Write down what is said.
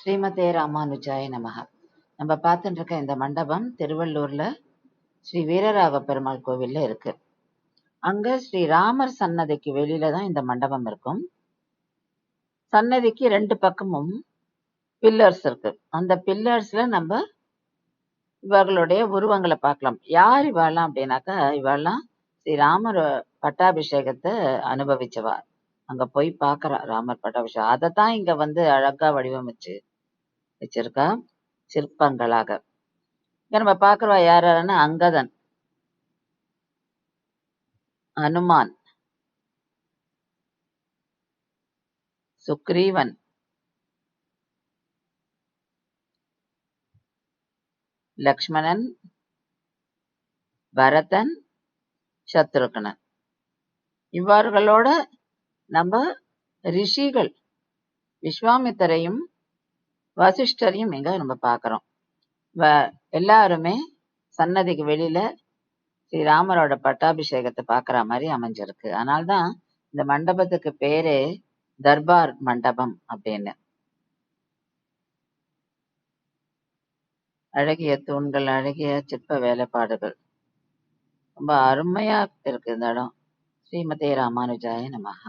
ஸ்ரீமதே ராமானுஜாய நமஹ. நம்ம பார்த்துட்டு இருக்க இந்த மண்டபம் திருவள்ளூர்ல ஸ்ரீ வீரராக பெருமாள் கோவில்ல இருக்கு. அங்க ஸ்ரீ ராமர் சன்னதிக்கு வெளியில தான் இந்த மண்டபம் இருக்கும். சன்னதிக்கு ரெண்டு பக்கமும் பில்லர்ஸ் இருக்கு. அந்த பில்லர்ஸ்ல நம்ம இவர்களுடைய உருவங்களை பார்க்கலாம். யார் இவாளாம் அப்படின்னாக்கா, இவாள்லாம் ஸ்ரீராமர் பட்டாபிஷேகத்தை அனுபவிச்சவா. அங்க போய் பார்க்கறா ராமர் பட்டாபிஷேகம். அதைத்தான் இங்க வந்து அழகா வடிவமைச்சு வச்சிருக்கா சிற்பங்களாக. இங்க நம்ம பார்க்கறவா யாருன்னா அங்கதன், அனுமான், சுக்ரீவன், லக்ஷ்மணன், பரதன், சத்ருகனன். இவர்களோட நம்ம ரிஷிகள் விஸ்வாமித்தரையும் வசிஷ்டரையும் இங்க நம்ம பார்க்கிறோம். எல்லாருமே சன்னதிக்கு வெளியில ஸ்ரீராமரோட பட்டாபிஷேகத்தை பார்க்கற மாதிரி அமைஞ்சிருக்கு. அதனால்தான் இந்த மண்டபத்துக்கு பேரே தர்பார் மண்டபம் அப்படின்னு. அழகிய தூண்கள், அழகிய சிற்ப வேலைப்பாடுகள், ரொம்ப அருமையா இருக்கு இந்த இடம். ஸ்ரீமதே ராமானுஜாய நமஹ.